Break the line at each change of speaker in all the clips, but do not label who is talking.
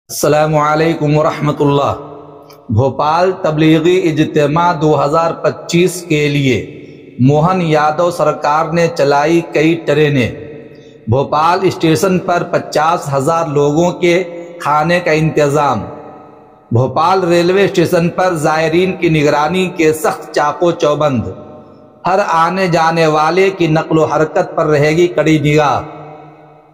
السلام علیکم ورحمۃ اللہ۔ بھوپال تبلیغی اجتماع 2025 کے لیے موہن یادو سرکار نے چلائی کئی ٹرینیں۔ بھوپال اسٹیشن پر 50,000 لوگوں کے کھانے کا انتظام۔ بھوپال ریلوے اسٹیشن پر زائرین کی نگرانی کے سخت چاق و چوبند۔ ہر آنے جانے والے کی نقل و حرکت پر رہے گی کڑی نگاہ۔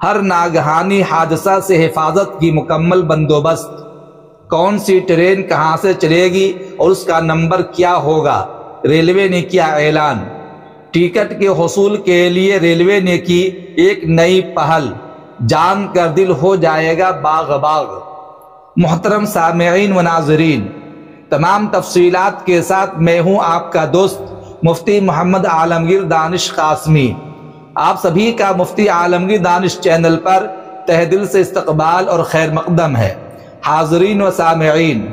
ہر ناگہانی حادثہ سے حفاظت کی مکمل بندوبست۔ کون سی ٹرین کہاں سے چلے گی اور اس کا نمبر کیا ہوگا، ریلوے نے کیا اعلان۔ ٹکٹ کے حصول کے لیے ریلوے نے کی ایک نئی پہل، جان کر دل ہو جائے گا باغ باغ۔ محترم سامعین و ناظرین، تمام تفصیلات کے ساتھ میں ہوں آپ کا دوست مفتی محمد عالمگیر دانش قاسمی۔ آپ سبھی کا مفتی عالمگیر دانش چینل پر تہ دل سے استقبال اور خیر مقدم ہے۔ حاضرین و سامعین،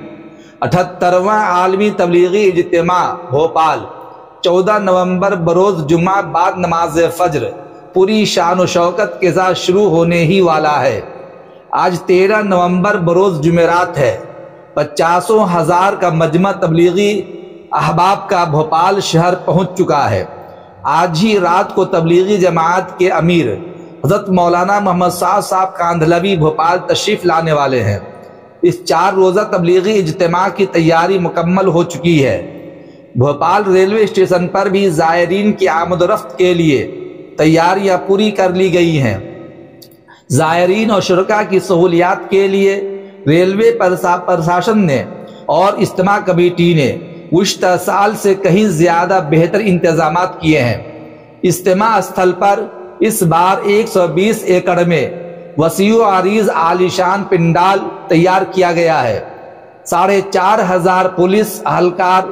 78واں عالمی تبلیغی اجتماع بھوپال 14 نومبر بروز جمعہ بعد نماز فجر پوری شان و شوکت کے ساتھ شروع ہونے ہی والا ہے۔ آج 13 نومبر بروز جمعرات ہے۔ 50,000 کا مجمع تبلیغی احباب کا بھوپال شہر پہنچ چکا ہے۔ آج ہی رات کو تبلیغی جماعت کے امیر حضرت مولانا محمد سعد صاحب کاندھلوی بھوپال تشریف لانے والے ہیں۔ اس 4 روزہ تبلیغی اجتماع کی تیاری مکمل ہو چکی ہے۔ بھوپال ریلوے اسٹیشن پر بھی زائرین کی آمد و رفت کے لیے تیاریاں پوری کر لی گئی ہیں۔ زائرین اور شرکاء کی سہولیات کے لیے ریلوے پرشاسن نے اور اجتماع کمیٹی نے گزشتہ سال سے کہیں زیادہ بہتر انتظامات کیے ہیں۔ اجتماع استھل پر اس بار 120 ایکڑ میں وسیع و عریض عالیشان پنڈال تیار کیا گیا ہے۔ 4,500 پولیس اہلکار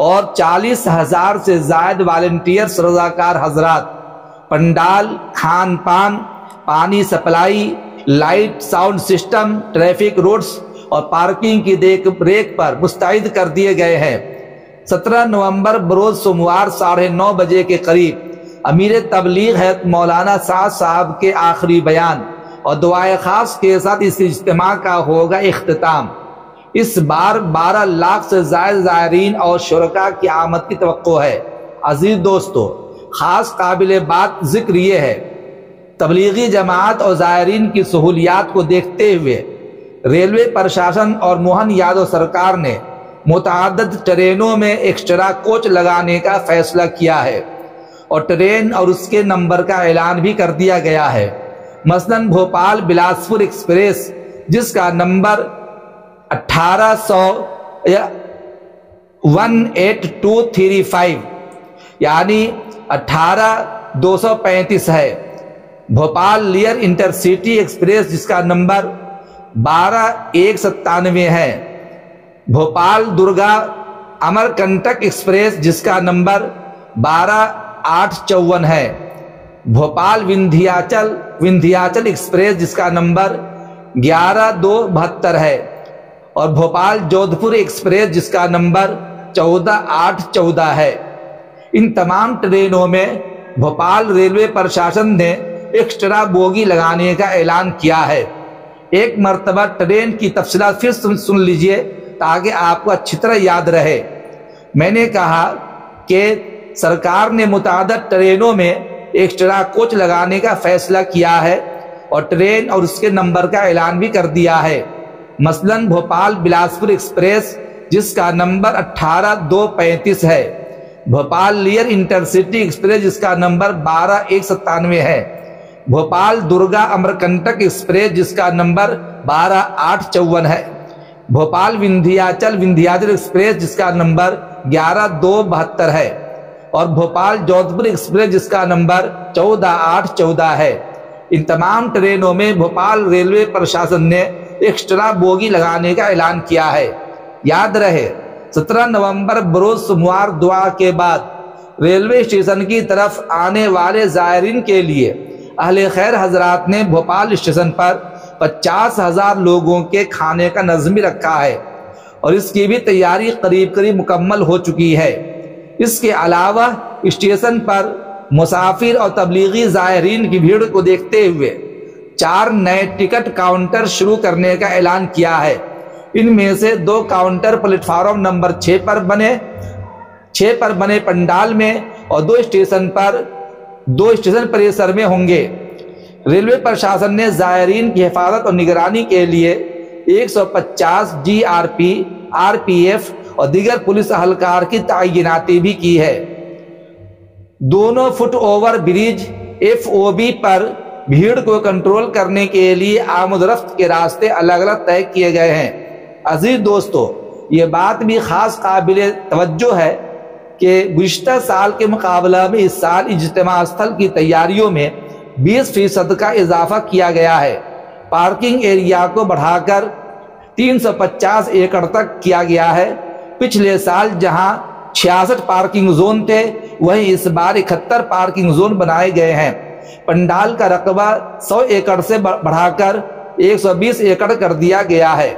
اور 40,000 سے زائد والنٹیئرز رضاکار حضرات پنڈال، کھان پان، پانی supply, light, sound system, traffic roads اور پارکنگ کی دیکھ ریکھ پر مستعد کر دیے گئے ہیں۔ 17 نومبر بروز سوموار 9:30 بجے کے قریب امیر تبلیغ حضرت مولانا سعد صاحب کے آخری بیان اور دعائے خاص کے ساتھ اس اجتماع کا ہوگا اختتام۔ اس بار 12 لاکھ سے زائد زائرین اور شرکاء کی آمد کی توقع ہے۔ عزیز دوستو، خاص قابل بات ذکر یہ ہے، تبلیغی جماعت اور زائرین کی سہولیات کو دیکھتے ہوئے ریلوے پرشاسن اور موہن یادو سرکار نے متعدد ٹرینوں میں ایکسٹرا کوچ لگانے کا فیصلہ کیا ہے اور ٹرین اور اس کے نمبر کا اعلان بھی کر دیا گیا ہے۔ مثلاً بھوپال بلاسپور ایکسپریس جس کا نمبر 18235 یعنی 18235 ہے۔ بھوپال لیئر انٹرسٹی ایکسپریس جس کا نمبر 12197 ہے۔ بھوپال درگا امرکنٹک ایکسپریس جس کا نمبر 12854 ہے۔ بھوپال وندھیاچل ایکسپریس جس کا نمبر 11272 ہے اور بھوپال جودھپور ایکسپریس جس کا نمبر 14814 ہے۔ ان تمام ٹرینوں میں بھوپال ریلوے پرشاسن نے ایکسٹرا بوگی لگانے کا اعلان کیا ہے۔ ایک مرتبہ ٹرین کی تفصیلات پھر سن لیجئے تاکہ آپ کو اچھی طرح یاد رہے۔ میں نے کہا کہ سرکار نے متعدد ٹرینوں میں ایکسٹرا کوچ لگانے کا فیصلہ کیا ہے اور ٹرین اور اس کے نمبر کا اعلان بھی کر دیا ہے۔ مثلاً بھوپال بلاسپور ایکسپریس جس کا نمبر 18235 ہے۔ بھوپال لیئر انٹرسٹی ایکسپریس جس کا نمبر 12197 ہے۔ بھوپال درگا امرکنٹک ایکسپریس جس کا نمبر 12854 ہے۔ بھوپال وندھیاچل ایکسپریس جس کا نمبر 11272 ہے اور بھوپال جودھپور ایکسپریس جس کا نمبر 14814 ہے۔ ان تمام ٹرینوں میں بھوپال ریلوے پرشاسن نے ایکسٹرا بوگی لگانے کا اعلان کیا ہے۔ یاد رہے، 17 نومبر بروز سوموار دعا کے بعد ریلوے اسٹیشن کی طرف آنے والے زائرین کے لیے اہل خیر حضرات نے بھوپال اسٹیشن پر 50,000 لوگوں کے کھانے کا نظم رکھا ہے اور اس کی بھی تیاری قریب مکمل ہو چکی ہے۔ اس کے علاوہ اسٹیشن پر مسافر اور تبلیغی زائرین کی بھیڑ کو دیکھتے ہوئے 4 نئے ٹکٹ کاؤنٹر شروع کرنے کا اعلان کیا ہے۔ ان میں سے 2 کاؤنٹر پلیٹ فارم نمبر 6 پر بنے پنڈال میں اور 2 اسٹیشن پریسر میں ہوں گے۔ ریلوے پرشاسن نے زائرین کی حفاظت اور نگرانی کے لیے 150 GRP، RPF اور دیگر پولیس اہلکار کی تعیناتی بھی کی ہے۔ دونوں فٹ اوور برج FOB پر بھیڑ کو کنٹرول کرنے کے لیے آمد و رفت کے راستے الگ الگ طے کیے گئے ہیں۔ عزیز دوستو، یہ بات بھی خاص قابل توجہ ہے کہ گزشتہ سال کے مقابلہ میں اس سال اجتماع استھل کی تیاریوں میں 20% کا اضافہ کیا گیا ہے۔ پارکنگ ایریا کو بڑھا کر 350 ایکڑ تک کیا گیا ہے۔ پچھلے سال جہاں 66 پارکنگ زون تھے، وہیں اس بار 71 پارکنگ زون بنائے گئے ہیں۔ پنڈال کا رقبہ 100 ایکڑ سے بڑھا کر 120 ایکڑ کر دیا گیا ہے۔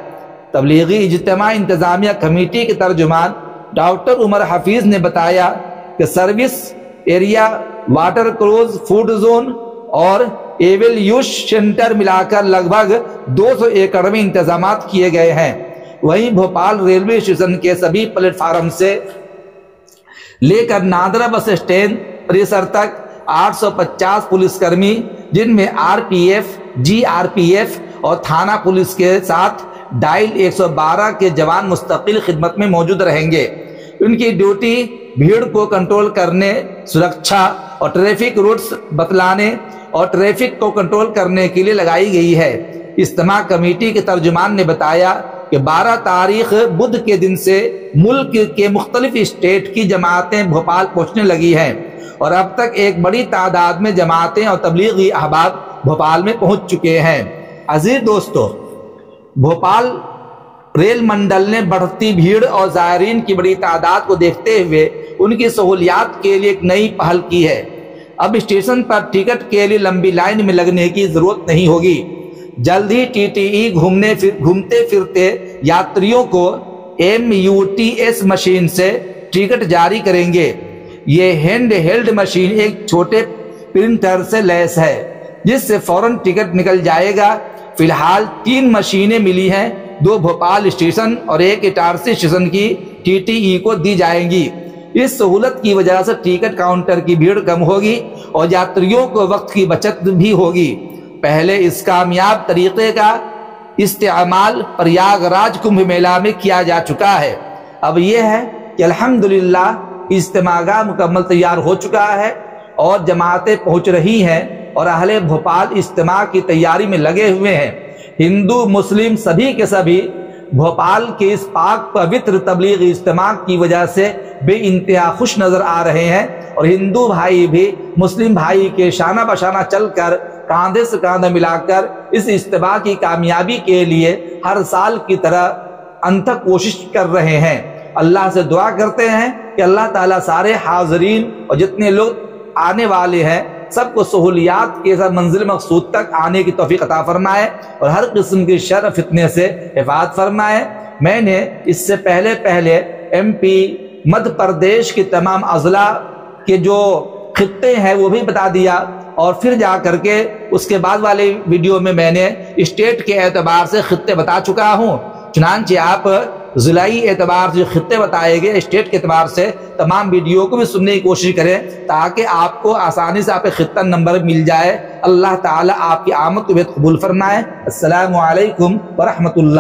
تبلیغی اجتماع انتظامیہ کمیٹی کے ترجمان ڈاکٹر عمر حفیظ نے بتایا کہ service area, water cruise, food zone اور ایویلیوش سینٹر ملا کر لگ بھگ 200 ایکڑ میں انتظامات کیے گئے ہیں۔ وہیں بھوپال ریلوے اسٹیشن کے سبھی پلیٹ فارم سے لے کر نادرا بس اسٹینڈ پریسر تک 850 پولیس کرمی، جن میں RPF، GRPF اور تھانہ پولیس کے ساتھ ڈائل 112 کے جوان مستقل خدمت میں موجود رہیں گے۔ ان کی ڈیوٹی بھیڑ کو کنٹرول کرنے، سرکشا اور ٹریفک روٹس بتلانے اور ٹریفک کو کنٹرول کرنے کے لیے لگائی گئی ہے۔ اجتماع کمیٹی کے ترجمان نے بتایا کہ 12 تاریخ بدھ کے دن سے ملک کے مختلف اسٹیٹ کی جماعتیں بھوپال پہنچنے لگی ہیں اور اب تک ایک بڑی تعداد میں جماعتیں اور تبلیغی احباب بھوپال میں پہنچ چکے ہیں۔ عزیز دوستو، بھوپال ریل منڈل نے بڑھتی بھیڑ اور زائرین کی بڑی تعداد کو دیکھتے ہوئے ان کی سہولیات کے لیے ایک نئی پہل کی ہے۔ اب اسٹیشن پر ٹکٹ کے لیے لمبی لائن میں لگنے کی ضرورت نہیں ہوگی۔ جلد ہی TTE گھومتے پھرتے یاتریوں کو MUTS مشین سے ٹکٹ جاری کریں گے۔ یہ ہینڈ ہیلڈ مشین ایک چھوٹے پرنٹر سے لیس ہے جس سے فوراً ٹکٹ نکل جائے گا۔ فی الحال 3 مشینیں ملی ہیں، 2 بھوپال اسٹیشن اور 1 اٹارسی اسٹیشن کی TTE کو دی جائیں گی۔ اس سہولت کی وجہ سے ٹکٹ کاؤنٹر کی بھیڑ کم ہوگی اور یاتریوں کو وقت کی بچت بھی ہوگی۔ پہلے اس کامیاب طریقے کا استعمال پریاگ راج کمبھ میلہ میں کیا جا چکا ہے۔ اب یہ ہے کہ الحمدللہ اجتماع گاہ مکمل تیار ہو چکا ہے اور جماعتیں پہنچ رہی ہیں اور اہل بھوپال اجتماع کی تیاری میں لگے ہوئے ہیں۔ ہندو مسلم سبھی کے سبھی بھوپال کے اس پاک پوتر تبلیغی اجتماع کی وجہ سے بے انتہا خوش نظر آ رہے ہیں اور ہندو بھائی بھی مسلم بھائی کے شانہ بشانہ چل کر، کاندھے سے کاندھا ملا کر اس اجتماع کی کامیابی کے لیے ہر سال کی طرح انتھک کوشش کر رہے ہیں۔ اللہ سے دعا کرتے ہیں کہ اللہ تعالیٰ سارے حاضرین اور جتنے لوگ آنے والے ہیں سب کو سہولیات کے ساتھ منزل مقصود تک آنے کی توفیق عطا فرمائے اور ہر قسم کی شر فتنے سے حفاظت فرمائے۔ میں نے اس سے پہلے MP مدھیہ پردیش کے تمام اضلاع کے جو خطے ہیں وہ بھی بتا دیا اور پھر جا کر کے اس کے بعد والے ویڈیو میں نے اسٹیٹ کے اعتبار سے خطے بتا چکا ہوں۔ چنانچہ آپ ضلعی اعتبار سے خطے بتائے گئے اسٹیٹ کے اعتبار سے تمام ویڈیو کو بھی سننے کی کوشش کریں تاکہ آپ کو آسانی سے آپ کا خطہ نمبر مل جائے۔ اللہ تعالیٰ آپ کی آمد کو بہت قبول فرمائے۔ السلام علیکم ورحمۃ اللہ۔